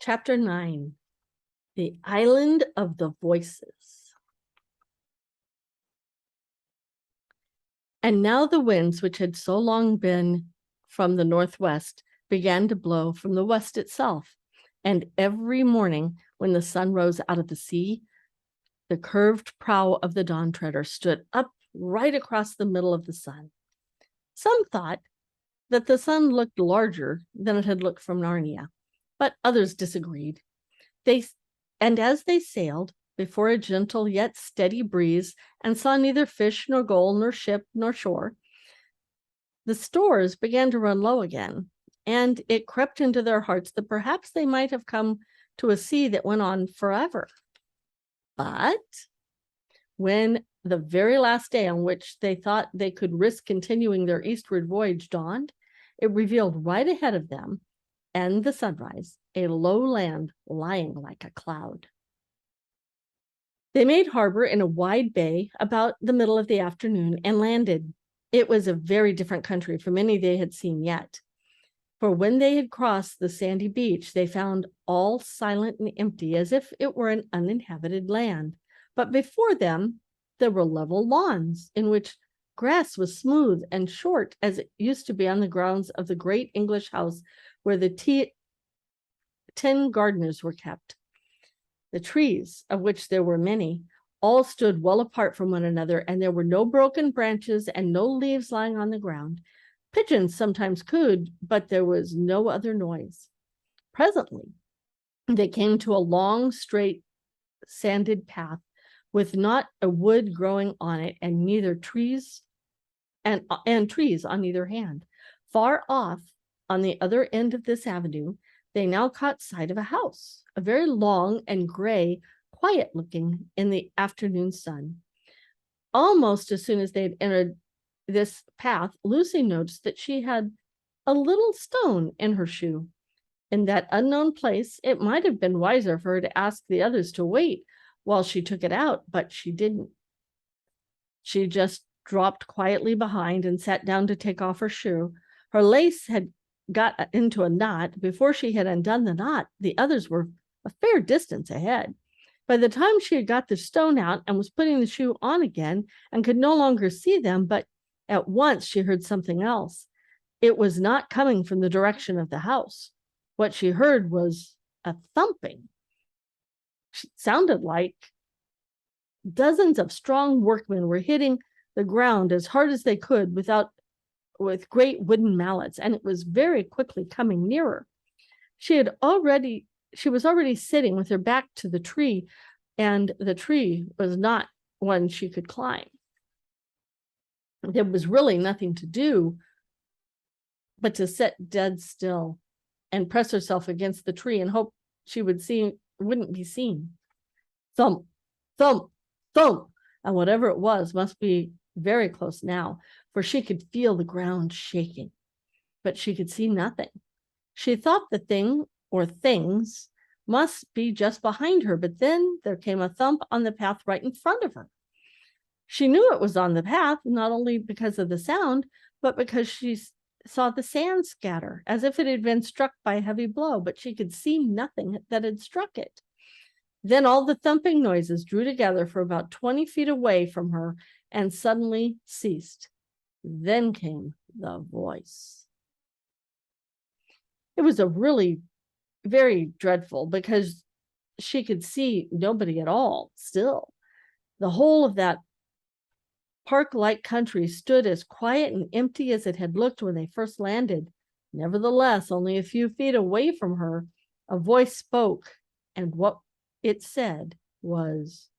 Chapter 9, The Island of the Voices. And now the winds, which had so long been from the northwest, began to blow from the west itself. And every morning, when the sun rose out of the sea, the curved prow of the Dawn Treader stood up right across the middle of the sun. Some thought that the sun looked larger than it had looked from Narnia, but others disagreed. And as they sailed before a gentle yet steady breeze and saw neither fish nor gold nor ship nor shore, the stores began to run low again, and it crept into their hearts that perhaps they might have come to a sea that went on forever. But when the very last day on which they thought they could risk continuing their eastward voyage dawned, it revealed right ahead of them and the sunrise a low land lying like a cloud. They made harbor in a wide bay about the middle of the afternoon and landed. It was a very different country from any they had seen yet. For when they had crossed the sandy beach, they found all silent and empty, as if it were an uninhabited land. But before them, there were level lawns in which grass was smooth and short, as it used to be on the grounds of the great English house where the 10 gardeners were kept. The trees, of which there were many, all stood well apart from one another, and there were no broken branches and no leaves lying on the ground. Pigeons sometimes cooed, but there was no other noise. Presently, they came to a long, straight, sanded path with not a wood growing on it, and neither trees and trees on either hand. Far off, on the other end of this avenue, they now caught sight of a house, a very long and gray, quiet looking in the afternoon sun. Almost as soon as they had entered this path, Lucy noticed that she had a little stone in her shoe. In that unknown place, it might have been wiser for her to ask the others to wait while she took it out, but she didn't. She just dropped quietly behind and sat down to take off her shoe. Her lace had got into a knot. Before she had undone the knot, the others were a fair distance ahead. By the time she had got the stone out and was putting the shoe on again and could no longer see them, but at once she heard something else. It was not coming from the direction of the house. What she heard was a thumping. It sounded like dozens of strong workmen were hitting the ground as hard as they could with great wooden mallets, and it was very quickly coming nearer. She was already sitting with her back to the tree, and the tree was not one she could climb. There was really nothing to do but to sit dead still and press herself against the tree and hope she wouldn't be seen. Thump, thump, thump, and whatever it was must be very close now, for she could feel the ground shaking, but she could see nothing. She thought the thing or things must be just behind her, but then there came a thump on the path right in front of her. She knew it was on the path, not only because of the sound, but because she saw the sand scatter, as if it had been struck by a heavy blow, but she could see nothing that had struck it. Then all the thumping noises drew together for about 20 feet away from her and suddenly ceased. Then came the voice. It was a really very dreadful, because she could see nobody at all still. The whole of that park-like country stood as quiet and empty as it had looked when they first landed. Nevertheless, only a few feet away from her, a voice spoke, and what it said was,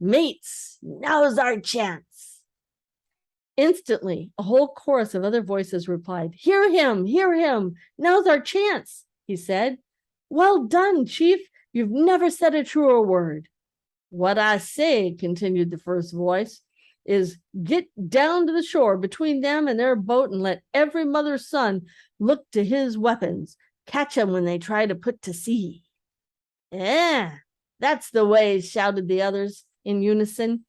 "Mates, now's our chance." Instantly, a whole chorus of other voices replied, "Hear him, hear him. Now's our chance," he said. "Well done, Chief. You've never said a truer word." "What I say," continued the first voice, "is get down to the shore between them and their boat and let every mother's son look to his weapons. Catch 'em when they try to put to sea." That's the way," shouted the others in unison.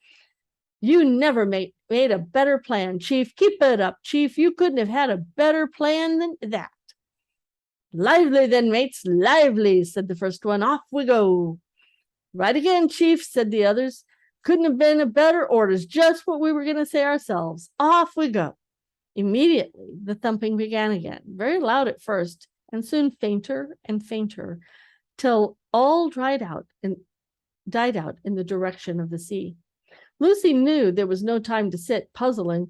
"You never made a better plan, Chief. Keep it up, Chief. You couldn't have had a better plan than that." Lively then, mates, lively, said the first one. Off we go. Right again, chief, said the others. Couldn't have been a better orders, just what we were going to say ourselves. Off we go. Immediately, the thumping began again, very loud at first, and soon fainter and fainter, till all died out in the direction of the sea. Lucy knew there was no time to sit puzzling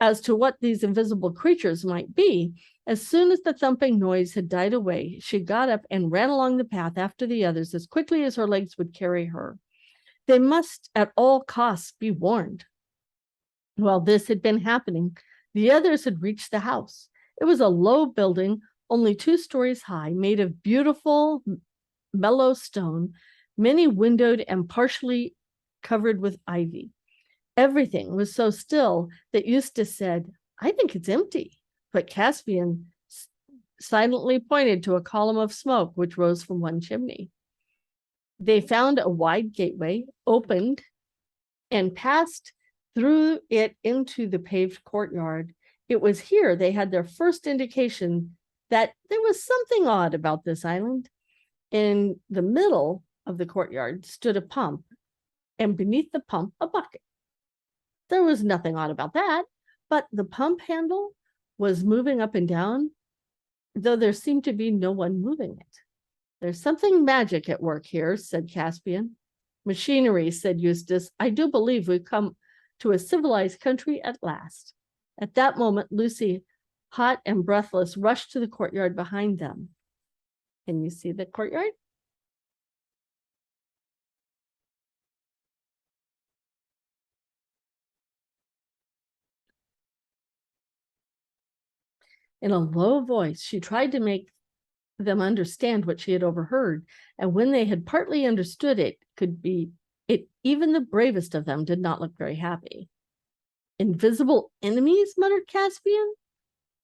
as to what these invisible creatures might be. As soon as the thumping noise had died away, she got up and ran along the path after the others as quickly as her legs would carry her. They must at all costs be warned. While this had been happening, the others had reached the house. It was a low building, only 2 stories high, made of beautiful, mellow stone, many windowed and partially covered with ivy. Everything was so still that Eustace said, I think it's empty. But Caspian silently pointed to a column of smoke which rose from one chimney. They found a wide gateway, opened, and passed through it into the paved courtyard. It was here they had their first indication that there was something odd about this island. In the middle of the courtyard stood a pump, and beneath the pump, a bucket. There was nothing odd about that, but the pump handle was moving up and down, though there seemed to be no one moving it. There's something magic at work here, said Caspian. Machinery, said Eustace. I do believe we've come to a civilized country at last. At that moment, Lucy, hot and breathless, rushed to the courtyard behind them. Can you see the courtyard? In a low voice, she tried to make them understand what she had overheard, and when they had partly understood it, even the bravest of them did not look very happy. Invisible enemies, muttered Caspian,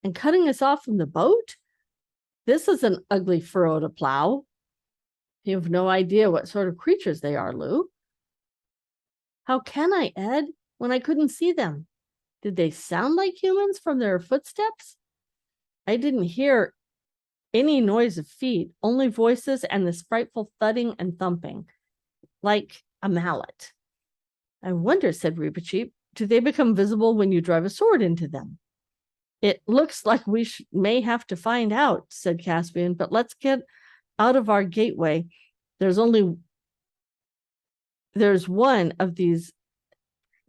and cutting us off from the boat? This is an ugly furrow to plow. You have no idea what sort of creatures they are, Lou. How can I, Ed, when I couldn't see them? Did they sound like humans from their footsteps? I didn't hear any noise of feet, only voices and this frightful thudding and thumping, like a mallet. I wonder, said Reepicheep, do they become visible when you drive a sword into them? It looks like we may have to find out, said Caspian, but let's get out of our gateway. There's one of these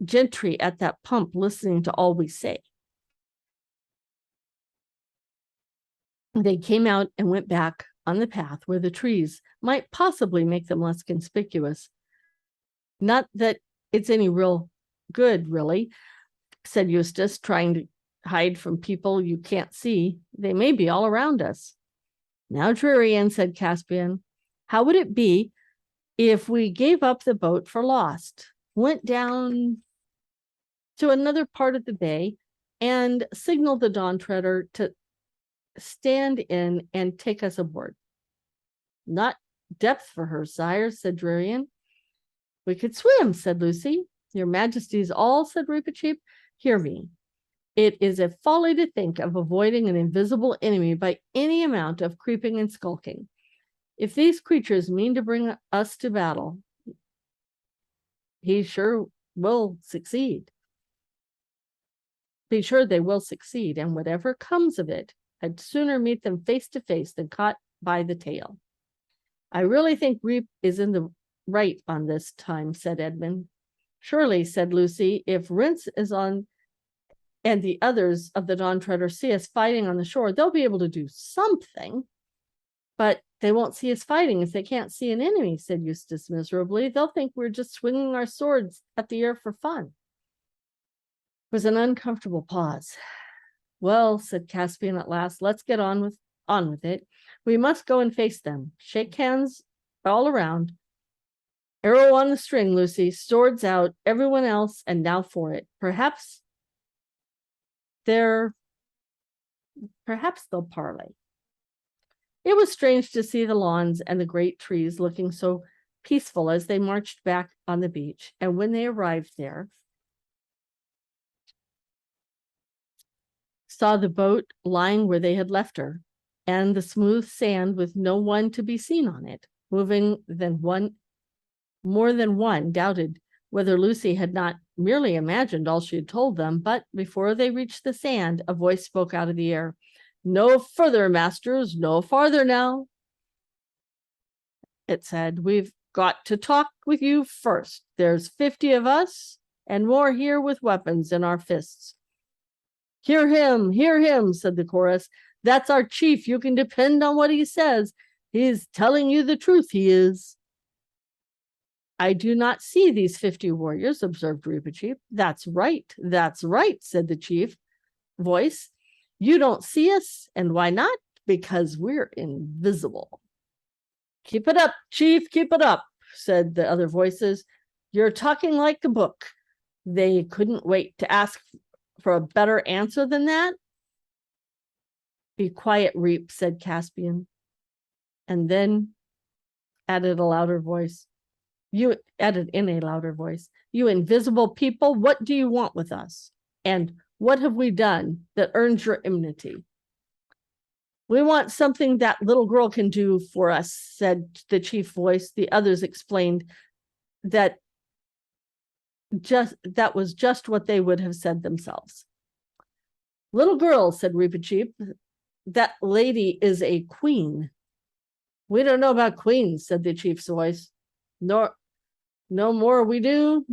gentry at that pump listening to all we say. They came out and went back on the path where the trees might possibly make them less conspicuous. Not that it's any real good, really, said Eustace, trying to hide from people you can't see. They may be all around us. Now, Trurian, said Caspian, how would it be if we gave up the boat for lost, went down to another part of the bay, and signaled the Dawn Treader to stand in and take us aboard? Not depth for her, sire, said Trurian. We could swim, said Lucy. Your Majesty's all, said Reepicheep. Hear me. It is a folly to think of avoiding an invisible enemy by any amount of creeping and skulking. If these creatures mean to bring us to battle, he sure will succeed. Be sure they will succeed, and whatever comes of it, I'd sooner meet them face to face than caught by the tail. I really think Reep is in the right on this time, said Edmund. Surely, said Lucy, if Rince is on and the others of the Dawn Treader see us fighting on the shore, they'll be able to do something. But they won't see us fighting if they can't see an enemy, said Eustace miserably. They'll think we're just swinging our swords at the air for fun. It was an uncomfortable pause. Well, said Caspian at last, let's get on with it. We must go and face them. Shake hands all around. Arrow on the string, Lucy. Swords out, everyone else, and now for it. Perhaps they'll parley. It was strange to see the lawns and the great trees looking so peaceful as they marched back on the beach. And when they arrived there, saw the boat lying where they had left her. and the smooth sand with no one to be seen on it. More than one doubted whether Lucy had not merely imagined all she had told them, but before they reached the sand, a voice spoke out of the air. "No further, masters, no farther now," it said. "We've got to talk with you first. There's 50 of us and more here with weapons in our fists." Hear him, said the chorus. "That's our chief. You can depend on what he says. He's telling you the truth, he is." "I do not see these 50 warriors," observed Reepicheep. That's right, said the chief voice. "You don't see us, and why not? Because we're invisible." "Keep it up, chief, keep it up," said the other voices. "You're talking like a book." They couldn't wait to ask for a better answer than that. "Be quiet, Reep," said Caspian, and then added a louder voice. You added in a louder voice, "You invisible people, what do you want with us? And what have we done that earns your enmity?" "We want something that little girl can do for us," said the chief voice. The others explained that was just what they would have said themselves. "Little girl," said Reepicheep, "that lady is a queen." "We don't know about queens," said the chief's voice. "No more we do,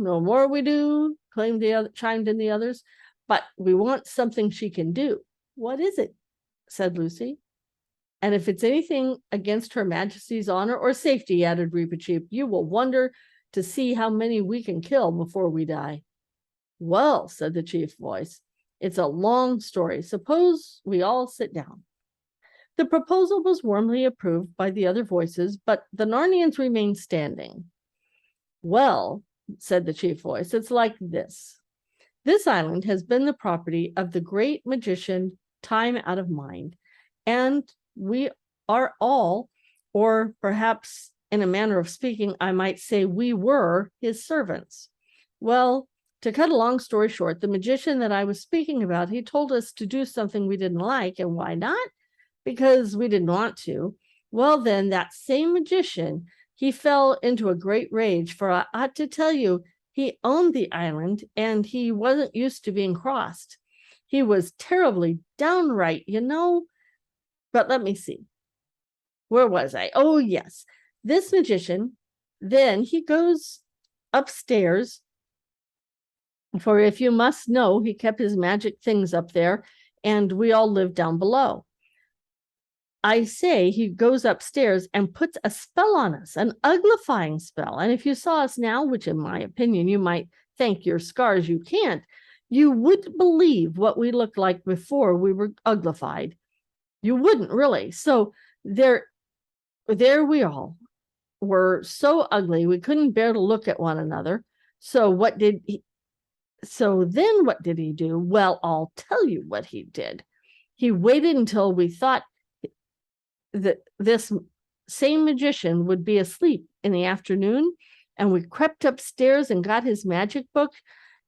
chimed in the others. "But we want something she can do." "What is it?" said Lucy. "And if it's anything against Her Majesty's honor or safety," added Reepicheep, "you will wonder to see how many we can kill before we die." "Well," said the chief voice, "it's a long story. Suppose we all sit down." The proposal was warmly approved by the other voices, but the Narnians remained standing. "Well," said the chief voice, "it's like this. This island has been the property of the great magician Time Out of Mind, and we are all, or perhaps in a manner of speaking, I might say we were his servants. Well, to cut a long story short, the magician that I was speaking about, he told us to do something we didn't like, and why not? Because we didn't want to. Well, then that same magician, he fell into a great rage, for I ought to tell you, he owned the island and he wasn't used to being crossed. He was terribly downright, But let me see. Where was I? Oh, yes. This magician, then he goes upstairs, for if you must know, he kept his magic things up there and we all lived down below. I say he goes upstairs and puts a spell on us, an uglifying spell. And if you saw us now, which in my opinion, you might thank your scars you can't, you wouldn't believe what we looked like before we were uglified. You wouldn't really. So there we all were, so ugly we couldn't bear to look at one another. So then what did he do? Well, I'll tell you what he did. He waited until we thought that this same magician would be asleep in the afternoon, and we crept upstairs and got his magic book,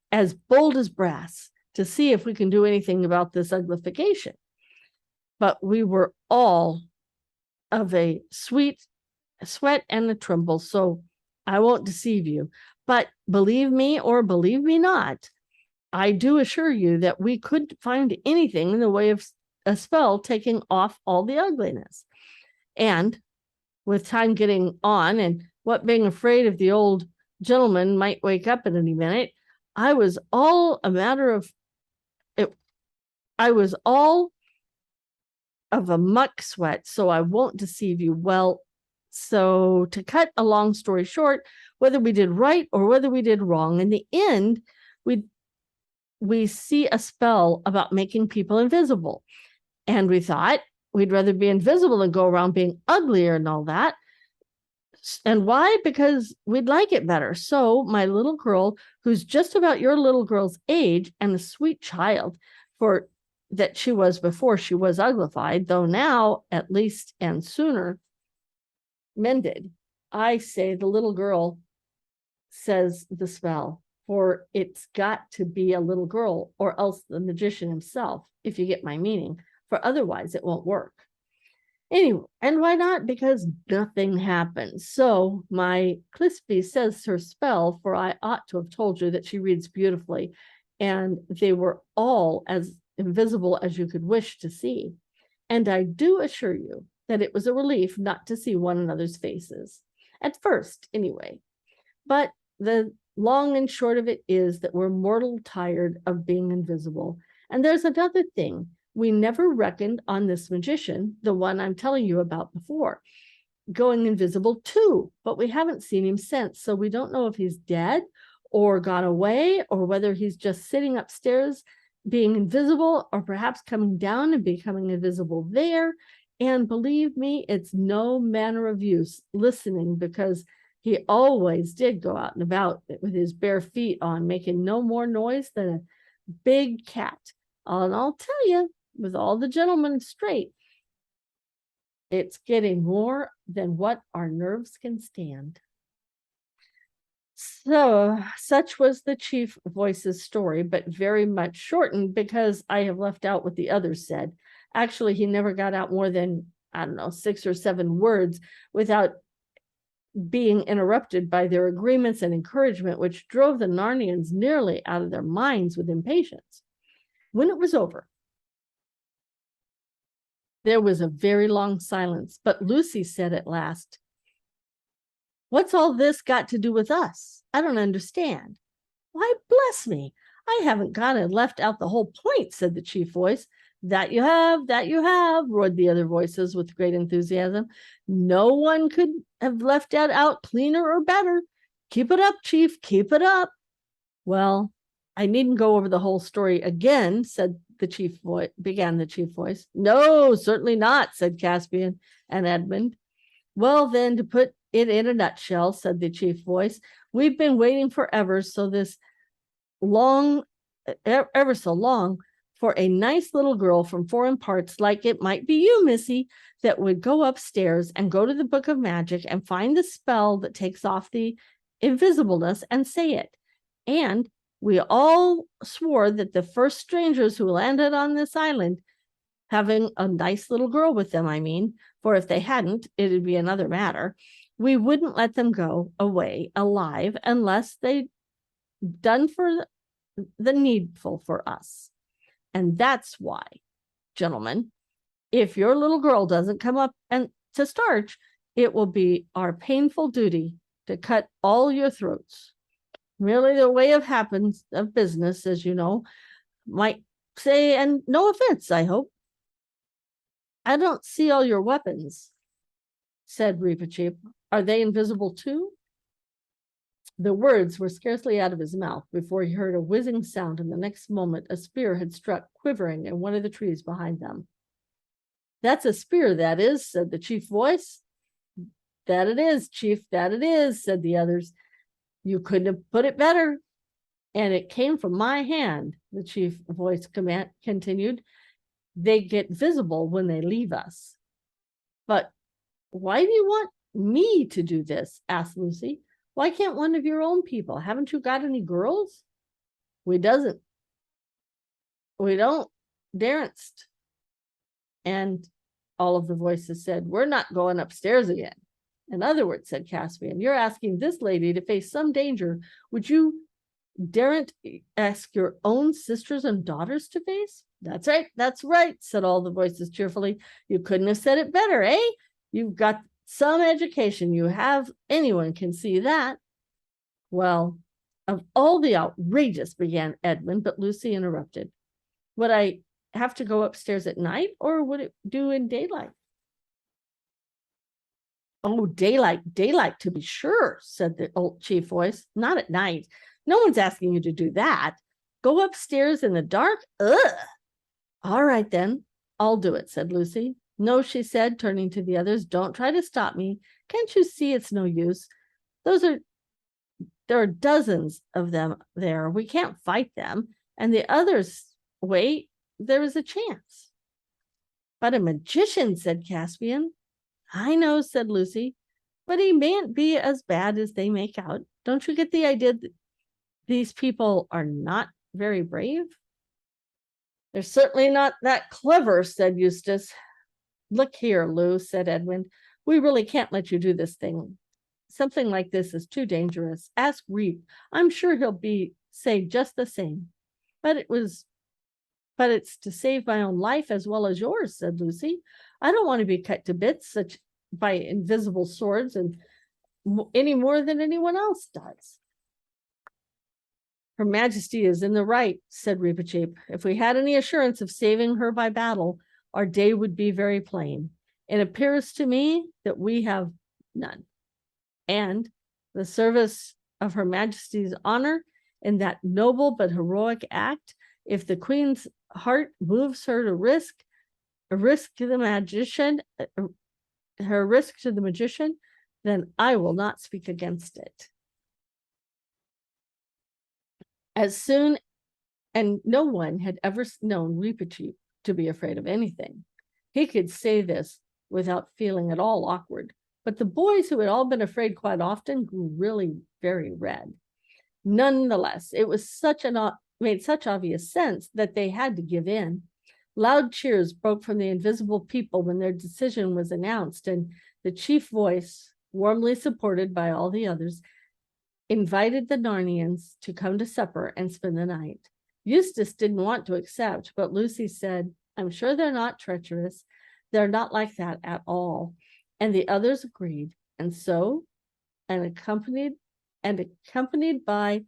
as bold as brass, to see if we can do anything about this uglification. But we were all of a sweat and a tremble, so I won't deceive you. But believe me or believe me not, I do assure you that we could find anything in the way of a spell taking off all the ugliness. And with time getting on, and what being afraid of the old gentleman might wake up at any minute, I was all of a muck sweat, so I won't deceive you. Well, so to cut a long story short, whether we did right or whether we did wrong, in the end, we see a spell about making people invisible. And we thought we'd rather be invisible than go around being uglier and all that. And why? Because we'd like it better. So my little girl, who's just about your little girl's age and a sweet child, for that she was before she was uglified, though now at least and sooner mended, I say the little girl says the spell, for it's got to be a little girl or else the magician himself, if you get my meaning, for otherwise it won't work. Anyway, and why not? Because nothing happened. So my Clispy says her spell, for I ought to have told you that she reads beautifully, and they were all as invisible as you could wish to see. And I do assure you that it was a relief not to see one another's faces, at first, anyway. But the long and short of it is that we're mortal tired of being invisible. And there's another thing. We never reckoned on this magician, the one I'm telling you about before, going invisible too, but we haven't seen him since. So we don't know if he's dead or gone away, or whether he's just sitting upstairs being invisible, or perhaps coming down and becoming invisible there. And believe me, it's no manner of use listening, because he always did go out and about with his bare feet on, making no more noise than a big cat. And I'll tell you, with all the gentlemen straight, it's getting more than what our nerves can stand. So such was the chief voice's story, but very much shortened, because I have left out what the others said. Actually, he never got out more than, I don't know, 6 or 7 words without being interrupted by their agreements and encouragement, which drove the Narnians nearly out of their minds with impatience. When it was over, there was a very long silence, but Lucy said at last, "What's all this got to do with us? I don't understand." "Why, bless me, I haven't gone and left out the whole point," said the chief voice. That you have," roared the other voices with great enthusiasm. "No one could have left that out cleaner or better. Keep it up, chief, keep it up." "Well, I needn't go over the whole story again," began the chief voice. "No, certainly not," said Caspian and Edmund. "Well, then, to put it in a nutshell," said the chief voice, "we've been waiting forever, ever so long, for a nice little girl from foreign parts, like it might be you, Missy, that would go upstairs and go to the book of magic and find the spell that takes off the invisibleness and say it. And we all swore that the first strangers who landed on this island, having a nice little girl with them, I mean, for if they hadn't, it'd be another matter, we wouldn't let them go away alive unless they'd done for the needful for us. And that's why, gentlemen, if your little girl doesn't come up and to starch, it will be our painful duty to cut all your throats. Really the way of business, as you know, might say, and no offense, I hope." "I don't see all your weapons," said Reepicheep. "Are they invisible too?" The words were scarcely out of his mouth before he heard a whizzing sound, and the next moment a spear had struck quivering in one of the trees behind them. "That's a spear, that is," said the chief voice. "That it is, chief, that it is," said the others. "You couldn't have put it better. And it came from my hand," the chief voice continued. "They get visible when they leave us." "But why do you want me to do this?" asked Lucy. "Why can't one of your own people? Haven't you got any girls?" We don't, daren't." And all of the voices said, "We're not going upstairs again." "In other words," said Caspian, "you're asking this lady to face some danger which you daren't ask your own sisters and daughters to face?" That's right," said all the voices cheerfully. "You couldn't have said it better, eh? You've got some education, you have, anyone can see that." "Well, of all the outrageous," began Edmund, but Lucy interrupted. "Would I have to go upstairs at night, or would it do in daylight?" "Oh, daylight to be sure," said the old chief voice. "Not at night. No one's asking you to do that. Go upstairs in the dark? Ugh!" "All right, then, I'll do it," said Lucy. "No," she said, turning to the others, "don't try to stop me. Can't you see it's no use? There are dozens of them there. We can't fight them. And the others, wait, there is a chance." "But a magician," said Caspian. "I know," said Lucy, "but he mayn't be as bad as they make out. Don't you get the idea that these people are not very brave?" "They're certainly not that clever," said Eustace. Look here, Lou, said Edwin. We really can't let you do this thing. Something like this is too dangerous. Ask Reap. I'm sure he'll say just the same. But it's to save my own life as well as yours, said Lucy. I don't want to be cut to bits by invisible swords and any more than anyone else does. Her Majesty is in the right, said Reepicheep. If we had any assurance of saving her by battle, our day would be very plain. It appears to me that we have none. And the service of Her Majesty's honor in that noble but heroic act, if the Queen's heart moves her to risk to the magician, then I will not speak against it. And no one had ever known Reepicheep to be afraid of anything. He could say this without feeling at all awkward, but the boys who had all been afraid quite often grew really very red. Nonetheless, it was made such obvious sense that they had to give in. Loud cheers broke from the invisible people when their decision was announced, and the chief voice, warmly supported by all the others, invited the Narnians to come to supper and spend the night. Eustace didn't want to accept, but Lucy said, I'm sure they're not treacherous. They're not like that at all. And the others agreed. And so, accompanied by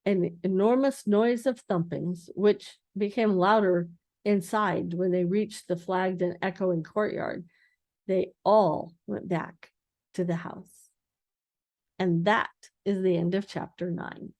an enormous noise of thumpings, which became louder inside when they reached the flagged and echoing courtyard, they all went back to the house. And that is the end of chapter 9.